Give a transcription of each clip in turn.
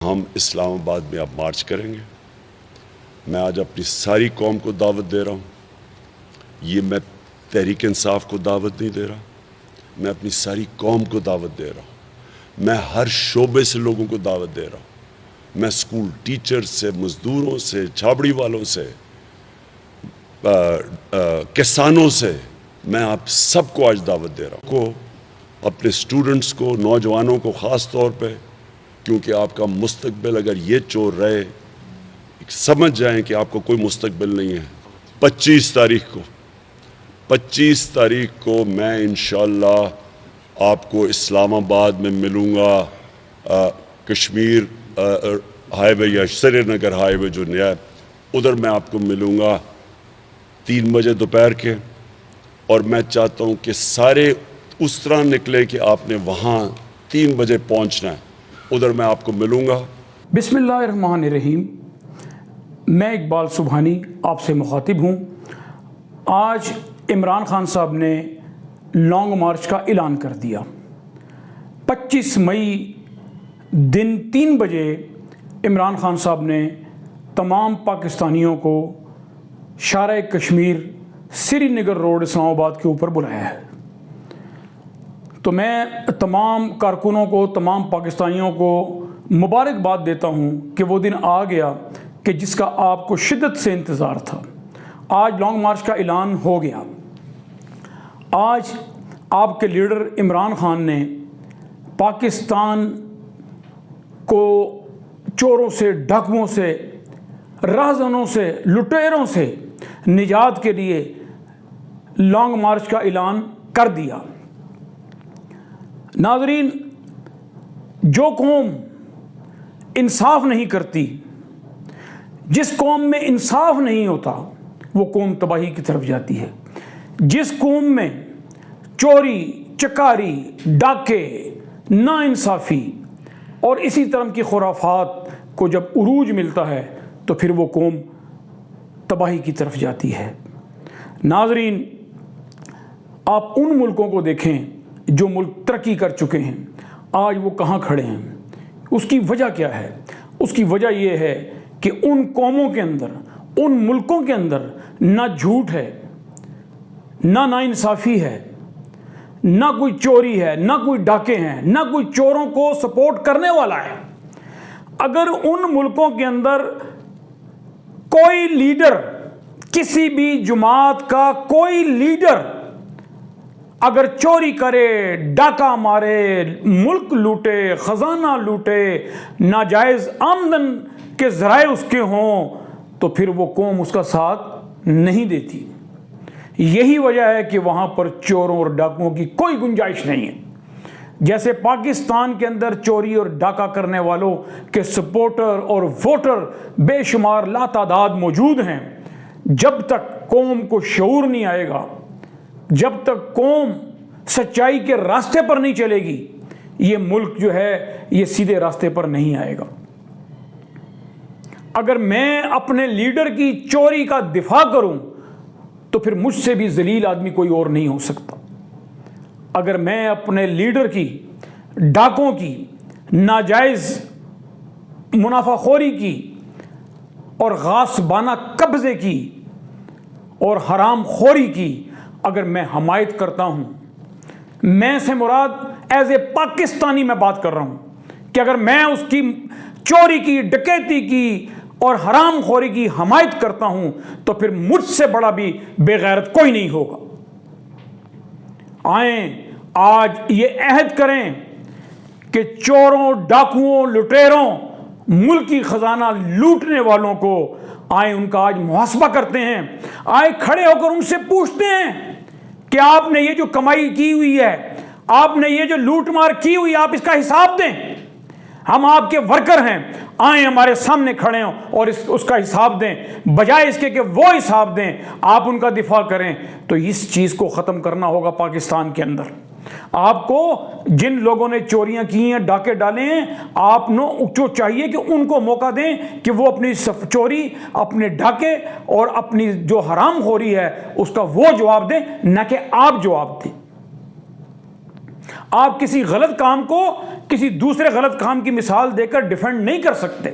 ہم اسلام آباد میں اب مارچ کریں گے۔ میں آج اپنی ساری قوم کو دعوت دے رہا ہوں، یہ میں تحریک انصاف کو دعوت نہیں دے رہا، میں اپنی ساری قوم کو دعوت دے رہا ہوں، میں ہر شعبے سے لوگوں کو دعوت دے رہا ہوں، میں سکول ٹیچر سے، مزدوروں سے، چھابڑی والوں سے، کسانوں سے، میں آپ سب کو آج دعوت دے رہا ہوں، اپنے سٹوڈنٹس کو، نوجوانوں کو خاص طور پہ، کیونکہ آپ کا مستقبل اگر یہ چور رہے، سمجھ جائیں کہ آپ کو کوئی مستقبل نہیں ہے۔ 25 تاریخ کو میں انشاءاللہ آپ کو اسلام آباد میں ملوں گا، کشمیر ہائی وے یا سری نگر ہائی وے جو نیا ہے ادھر میں آپ کو ملوں گا 3 بجے دوپہر کے، اور میں چاہتا ہوں کہ سارے اس طرح نکلے کہ آپ نے وہاں 3 بجے پہنچنا ہے، ادھر میں آپ کو ملوں گا۔ بسم اللہ الرحمن الرحیم۔ میں اقبال سبحانی آپ سے مخاطب ہوں۔ آج عمران خان صاحب نے لانگ مارچ کا اعلان کر دیا۔ 25 مئی دن 3 بجے عمران خان صاحب نے تمام پاکستانیوں کو شارع کشمیر سری نگر روڈ اسلام آباد کے اوپر بلایا ہے۔ تو میں تمام کارکنوں کو، تمام پاکستانیوں کو مبارکباد دیتا ہوں کہ وہ دن آ گیا کہ جس کا آپ کو شدت سے انتظار تھا۔ آج لانگ مارچ کا اعلان ہو گیا۔ آج آپ کے لیڈر عمران خان نے پاکستان کو چوروں سے، ڈاکوؤں سے، راہزنوں سے، لٹیروں سے نجات کے لیے لانگ مارچ کا اعلان کر دیا۔ ناظرین، جو قوم انصاف نہیں کرتی، جس قوم میں انصاف نہیں ہوتا، وہ قوم تباہی کی طرف جاتی ہے۔ جس قوم میں چوری، چکاری، ڈاکے، ناانصافی اور اسی طرح کی خرافات کو جب عروج ملتا ہے تو پھر وہ قوم تباہی کی طرف جاتی ہے۔ ناظرین، آپ ان ملکوں کو دیکھیں جو ملک ترقی کر چکے ہیں، آج وہ کہاں کھڑے ہیں؟ اس کی وجہ کیا ہے؟ اس کی وجہ یہ ہے کہ ان قوموں کے اندر، ان ملکوں کے اندر نہ جھوٹ ہے، نہ ناانصافی ہے، نہ کوئی چوری ہے، نہ کوئی ڈاکے ہیں، نہ کوئی چوروں کو سپورٹ کرنے والا ہے۔ اگر ان ملکوں کے اندر کوئی لیڈر، کسی بھی جماعت کا کوئی لیڈر اگر چوری کرے، ڈاکہ مارے، ملک لوٹے، خزانہ لوٹے، ناجائز آمدن کے ذرائع اس کے ہوں، تو پھر وہ قوم اس کا ساتھ نہیں دیتی۔ یہی وجہ ہے کہ وہاں پر چوروں اور ڈاکوؤں کی کوئی گنجائش نہیں ہے۔ جیسے پاکستان کے اندر چوری اور ڈاکہ کرنے والوں کے سپورٹر اور ووٹر بے شمار لاتعداد موجود ہیں، جب تک قوم کو شعور نہیں آئے گا، جب تک قوم سچائی کے راستے پر نہیں چلے گی، یہ ملک جو ہے یہ سیدھے راستے پر نہیں آئے گا۔ اگر میں اپنے لیڈر کی چوری کا دفاع کروں تو پھر مجھ سے بھی ذلیل آدمی کوئی اور نہیں ہو سکتا۔ اگر میں اپنے لیڈر کی، ڈاکوں کی، ناجائز منافع خوری کی اور غاصبانہ قبضے کی اور حرام خوری کی اگر میں حمایت کرتا ہوں، میں سے مراد ایز اے پاکستانی میں بات کر رہا ہوں کہ اگر میں اس کی چوری کی، ڈکیتی کی اور حرام خوری کی حمایت کرتا ہوں تو پھر مجھ سے بڑا بھی بے غیرت کوئی نہیں ہوگا۔ آئیں آج یہ عہد کریں کہ چوروں، ڈاکوؤں، لٹیروں، ملکی خزانہ لوٹنے والوں کو آئیں ان کا آج محاسبہ کرتے ہیں۔ آئیں کھڑے ہو کر ان سے پوچھتے ہیں کہ آپ نے یہ جو کمائی کی ہوئی ہے، آپ نے یہ جو لوٹ مار کی ہوئی، آپ اس کا حساب دیں۔ ہم آپ کے ورکر ہیں، آئیں ہمارے سامنے کھڑے ہوں اور اس کا حساب دیں، بجائے اس کے کہ وہ حساب دیں آپ ان کا دفاع کریں۔ تو اس چیز کو ختم کرنا ہوگا پاکستان کے اندر۔ آپ کو جن لوگوں نے چوریاں کی ہیں، ڈاکے ڈالے ہیں، آپ کو چاہیے کہ ان کو موقع دیں کہ وہ اپنی چوری، اپنے ڈاکے اور اپنی جو حرام خوری ہے اس کا وہ جواب دیں، نہ کہ آپ جواب دیں۔ آپ کسی غلط کام کو کسی دوسرے غلط کام کی مثال دے کر ڈیفینڈ نہیں کر سکتے۔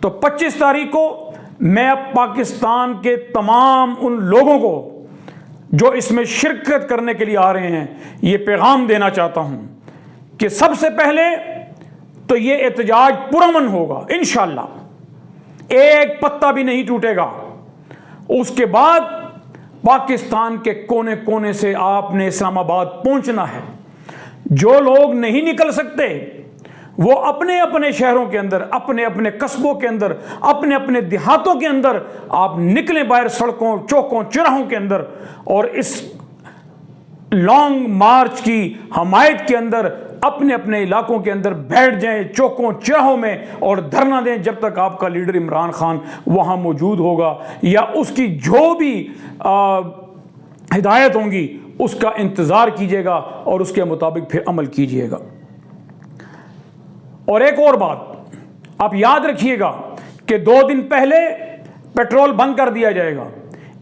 تو 25 تاریخ کو میں اب پاکستان کے تمام ان لوگوں کو جو اس میں شرکت کرنے کے لیے آ رہے ہیں یہ پیغام دینا چاہتا ہوں کہ سب سے پہلے تو یہ احتجاج پرامن ہوگا انشاءاللہ، ایک پتا بھی نہیں ٹوٹے گا۔ اس کے بعد پاکستان کے کونے کونے سے آپ نے اسلام آباد پہنچنا ہے۔ جو لوگ نہیں نکل سکتے وہ اپنے اپنے شہروں کے اندر، اپنے اپنے قصبوں کے اندر، اپنے اپنے دیہاتوں کے اندر آپ نکلیں باہر، سڑکوں چوکوں چراہوں کے اندر، اور اس لانگ مارچ کی حمایت کے اندر اپنے اپنے علاقوں کے اندر بیٹھ جائیں، چوکوں چراہوں میں، اور دھرنا دیں جب تک آپ کا لیڈر عمران خان وہاں موجود ہوگا، یا اس کی جو بھی ہدایت ہوں گی اس کا انتظار کیجیے گا اور اس کے مطابق پھر عمل کیجیے گا۔ اور ایک اور بات آپ یاد رکھیے گا کہ 2 دن پہلے پیٹرول بند کر دیا جائے گا،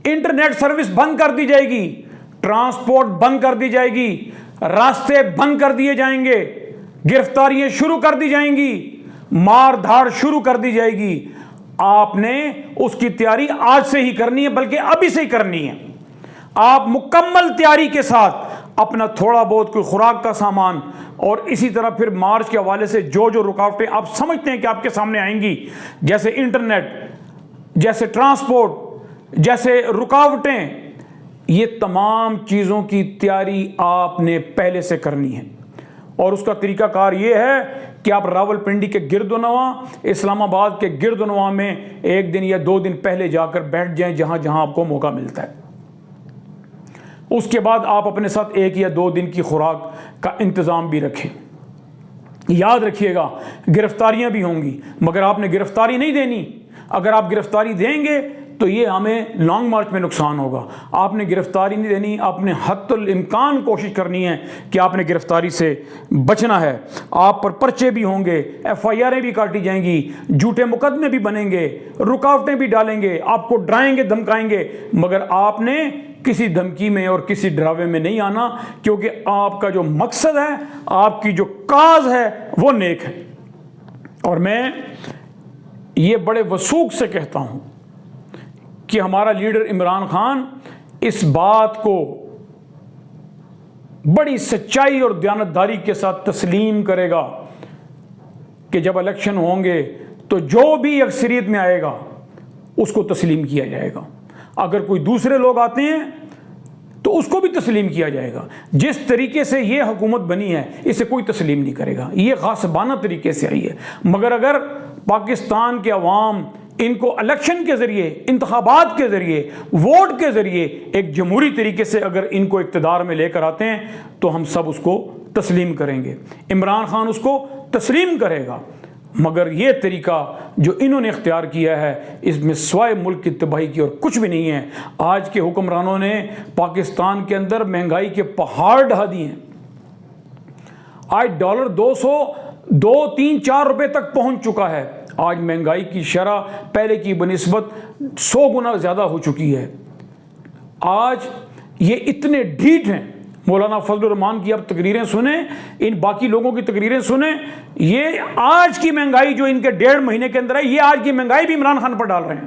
انٹرنیٹ سروس بند کر دی جائے گی، ٹرانسپورٹ بند کر دی جائے گی، راستے بند کر دیے جائیں گے، گرفتاریاں شروع کر دی جائیں گی، مار دھاڑ شروع کر دی جائے گی۔ آپ نے اس کی تیاری آج سے ہی کرنی ہے، بلکہ ابھی سے ہی کرنی ہے۔ آپ مکمل تیاری کے ساتھ اپنا تھوڑا بہت کوئی خوراک کا سامان، اور اسی طرح پھر مارچ کے حوالے سے جو جو رکاوٹیں آپ سمجھتے ہیں کہ آپ کے سامنے آئیں گی، جیسے انٹرنیٹ، جیسے ٹرانسپورٹ، جیسے رکاوٹیں، یہ تمام چیزوں کی تیاری آپ نے پہلے سے کرنی ہے۔ اور اس کا طریقہ کار یہ ہے کہ آپ راول پنڈی کے گرد و نواح، اسلام آباد کے گرد و نواح میں 1 دن یا 2 دن پہلے جا کر بیٹھ جائیں جہاں جہاں آپ کو موقع ملتا ہے۔ اس کے بعد آپ اپنے ساتھ 1 یا 2 دن کی خوراک کا انتظام بھی رکھیں۔ یاد رکھیے گا گرفتاریاں بھی ہوں گی، مگر آپ نے گرفتاری نہیں دینی۔ اگر آپ گرفتاری دیں گے تو یہ ہمیں لانگ مارچ میں نقصان ہوگا۔ آپ نے گرفتاری نہیں دینی، آپ نے حتی الامکان کوشش کرنی ہے کہ آپ نے گرفتاری سے بچنا ہے۔ آپ پر پرچے بھی ہوں گے، FIRیں بھی کاٹی جائیں گی، جھوٹے مقدمے بھی بنیں گے، رکاوٹیں بھی ڈالیں گے، آپ کو ڈرائیں گے، دھمکائیں گے، مگر آپ نے کسی دھمکی میں اور کسی ڈراوے میں نہیں آنا، کیونکہ آپ کا جو مقصد ہے، آپ کی جو کاز ہے وہ نیک ہے۔ اور میں یہ بڑے وثوق سے کہتا ہوں کہ ہمارا لیڈر عمران خان اس بات کو بڑی سچائی اور دیانتداری کے ساتھ تسلیم کرے گا کہ جب الیکشن ہوں گے تو جو بھی اکثریت میں آئے گا اس کو تسلیم کیا جائے گا۔ اگر کوئی دوسرے لوگ آتے ہیں تو اس کو بھی تسلیم کیا جائے گا۔ جس طریقے سے یہ حکومت بنی ہے اسے کوئی تسلیم نہیں کرے گا، یہ غاصبانہ طریقے سے آئی ہے۔ مگر اگر پاکستان کے عوام ان کو الیکشن کے ذریعے، انتخابات کے ذریعے، ووٹ کے ذریعے ایک جمہوری طریقے سے اگر ان کو اقتدار میں لے کر آتے ہیں تو ہم سب اس کو تسلیم کریں گے، عمران خان اس کو تسلیم کرے گا۔ مگر یہ طریقہ جو انہوں نے اختیار کیا ہے اس میں سوائے ملک کی تباہی کی اور کچھ بھی نہیں ہے۔ آج کے حکمرانوں نے پاکستان کے اندر مہنگائی کے پہاڑ ڈھا دیے ہیں۔ آج ڈالر 200، 2، 3، 4 روپے تک پہنچ چکا ہے۔ آج مہنگائی کی شرح پہلے کی بنسبت 100 گنا زیادہ ہو چکی ہے۔ آج یہ اتنے ڈھیٹ ہیں، مولانا فضل الرحمان کی اب تقریریں سنیں، ان باقی لوگوں کی تقریریں سنیں، یہ آج کی مہنگائی جو ان کے 1.5 مہینے کے اندر ہے، یہ آج کی مہنگائی بھی عمران خان پر ڈال رہے ہیں۔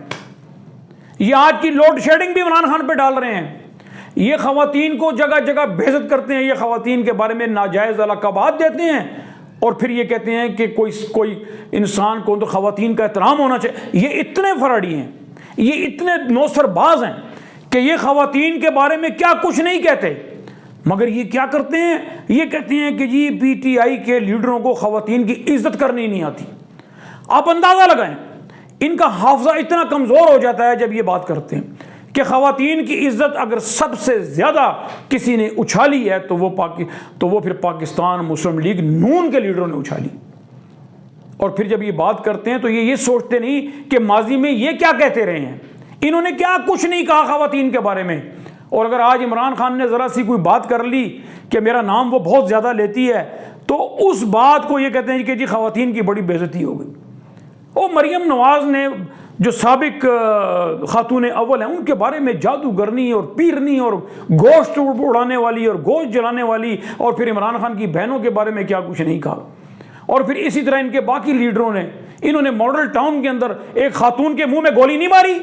یہ آج کی لوڈ شیڈنگ بھی عمران خان پہ ڈال رہے ہیں۔ یہ خواتین کو جگہ جگہ بےعزت کرتے ہیں، یہ خواتین کے بارے میں ناجائز القابات دیتے ہیں، اور پھر یہ کہتے ہیں کہ کوئی انسان کو تو خواتین کا احترام ہونا چاہیے۔ یہ اتنے فراڈی ہیں، یہ اتنے نوسر باز ہیں کہ یہ خواتین کے بارے میں کیا کچھ نہیں کہتے، مگر یہ کیا کرتے ہیں، یہ کہتے ہیں کہ جی PTI کے لیڈروں کو خواتین کی عزت کرنی نہیں آتی۔ آپ اندازہ لگائیں، ان کا حافظہ اتنا کمزور ہو جاتا ہے جب یہ بات کرتے ہیں کہ خواتین کی عزت اگر سب سے زیادہ کسی نے اچھالی ہے تو وہ پھر پاکستان مسلم لیگ نون کے لیڈروں نے اچھالی۔ اور پھر جب یہ بات کرتے ہیں تو یہ سوچتے نہیں کہ ماضی میں یہ کیا کہتے رہے ہیں، انہوں نے کیا کچھ نہیں کہا خواتین کے بارے میں۔ اور اگر آج عمران خان نے ذرا سی کوئی بات کر لی کہ میرا نام وہ بہت زیادہ لیتی ہے تو اس بات کو یہ کہتے ہیں کہ جی خواتین کی بڑی بے عزتی ہو گئی۔ مریم نواز نے جو سابق خاتون اول ہیں ان کے بارے میں جادوگرنی اور پیرنی اور گوشت اڑانے والی اور گوشت جلانے والی، اور پھر عمران خان کی بہنوں کے بارے میں کیا کچھ نہیں کہا. اور پھر اسی طرح ان کے باقی لیڈروں نے، انہوں نے ماڈل ٹاؤن کے اندر ایک خاتون کے منہ میں گولی نہیں ماری،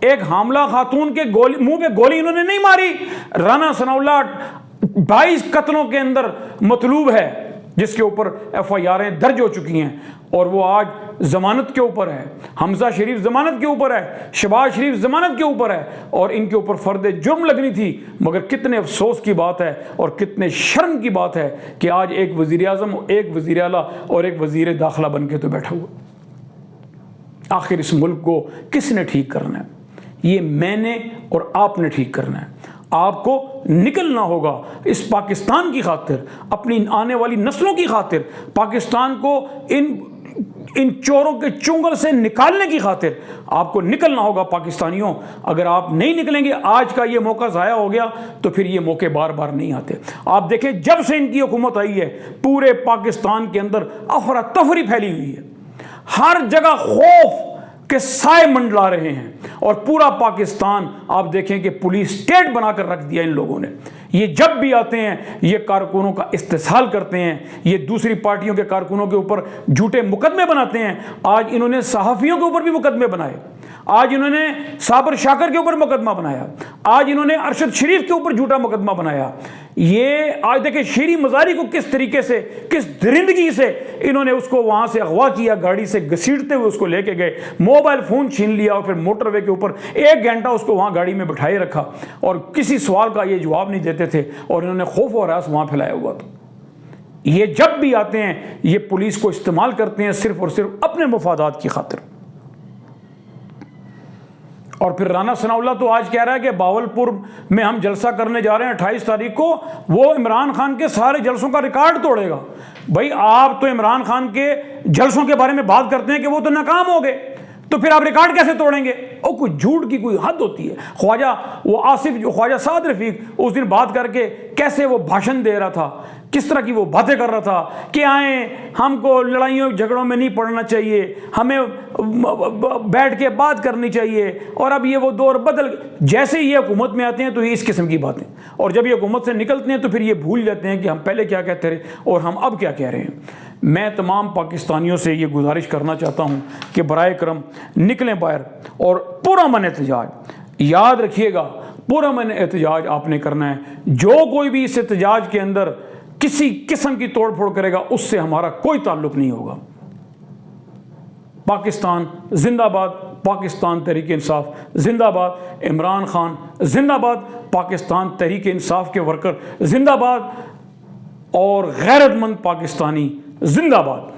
ایک حاملہ خاتون کے منہ میں گولی انہوں نے نہیں ماری. رانا ثناء اللہ 22 قتلوں کے اندر مطلوب ہے، جس کے اوپر ایف آئی آریں درج ہو چکی ہیں، اور وہ آج ضمانت کے اوپر ہے. حمزہ شریف ضمانت کے اوپر ہے، شہباز شریف ضمانت کے اوپر ہے، اور ان کے اوپر فرد جرم لگنی تھی. مگر کتنے افسوس کی بات ہے اور کتنے شرم کی بات ہے کہ آج ایک وزیر اعظم، ایک وزیر اعلیٰ اور ایک وزیر داخلہ بن کے تو بیٹھا ہوا. آخر اس ملک کو کس نے ٹھیک کرنا ہے؟ یہ میں نے اور آپ نے ٹھیک کرنا ہے. آپ کو نکلنا ہوگا اس پاکستان کی خاطر، اپنی آنے والی نسلوں کی خاطر، پاکستان کو ان چوروں کے چنگل سے نکالنے کی خاطر آپ کو نکلنا ہوگا پاکستانیوں. اگر آپ نہیں نکلیں گے، آج کا یہ موقع ضائع ہو گیا تو پھر یہ موقع بار بار نہیں آتے. آپ دیکھیں جب سے ان کی حکومت آئی ہے پورے پاکستان کے اندر افراتفری پھیلی ہوئی ہے، ہر جگہ خوف کے سائے منڈلا رہے ہیں، اور پورا پاکستان آپ دیکھیں کہ پولیس اسٹیٹ بنا کر رکھ دیا ان لوگوں نے. یہ جب بھی آتے ہیں یہ کارکنوں کا استحصال کرتے ہیں، یہ دوسری پارٹیوں کے کارکنوں کے اوپر جھوٹے مقدمے بناتے ہیں. آج انہوں نے صحافیوں کے اوپر بھی مقدمے بنائے، آج انہوں نے صابر شاکر کے اوپر مقدمہ بنایا، آج انہوں نے ارشد شریف کے اوپر جھوٹا مقدمہ بنایا. یہ آج دیکھیں شیریں مزاری کو کس طریقے سے، کس درندگی سے انہوں نے اس کو وہاں سے اغوا کیا، گاڑی سے گھسیٹتے ہوئے اس کو لے کے گئے، موبائل فون چھین لیا، اور پھر موٹر وے کے اوپر 1 گھنٹہ اس کو وہاں گاڑی میں بٹھائے رکھا، اور کسی سوال کا یہ جواب نہیں دیتے تھے، اور انہوں نے خوف و ہراس وہاں پھیلایا ہوا تھا. یہ جب بھی آتے ہیں یہ پولیس کو استعمال کرتے ہیں صرف اور صرف اپنے مفادات کی خاطر. اور پھر رانا ثناء اللہ تو آج کہہ رہا ہے کہ باولپور میں ہم جلسہ کرنے جا رہے ہیں 28 تاریخ کو، وہ عمران خان کے سارے جلسوں کا ریکارڈ توڑے گا. بھائی آپ تو عمران خان کے جلسوں کے بارے میں بات کرتے ہیں کہ وہ تو ناکام ہو گئے، تو پھر آپ ریکارڈ کیسے توڑیں گے؟ او کوئی جھوٹ کی کوئی حد ہوتی ہے. خواجہ وہ آصف، جو خواجہ سعد رفیق اس دن بات کر کے کیسے وہ بھاشن دے رہا تھا، کس طرح کی وہ باتیں کر رہا تھا کہ آئیں ہم کو لڑائیوں جھگڑوں میں نہیں پڑنا چاہیے، ہمیں بیٹھ کے بات کرنی چاہیے. اور اب یہ وہ دور بدل، جیسے یہ حکومت میں آتے ہیں تو یہ اس قسم کی باتیں، اور جب یہ حکومت سے نکلتے ہیں تو پھر یہ بھول جاتے ہیں کہ ہم پہلے کیا کہتے رہے اور ہم اب کیا کہہ رہے ہیں. میں تمام پاکستانیوں سے یہ گزارش کرنا چاہتا ہوں کہ برائے کرم نکلیں باہر اور پرامن احتجاج. یاد رکھیے گا پرامن احتجاج آپ نے کرنا ہے. جو کوئی بھی اس احتجاج کے اندر کسی قسم کی توڑ پھوڑ کرے گا اس سے ہمارا کوئی تعلق نہیں ہوگا. پاکستان زندہ باد، پاکستان تحریک انصاف زندہ باد، عمران خان زندہ باد، پاکستان تحریک انصاف کے ورکر زندہ باد، اور غیرت مند پاکستانی زندہ باد.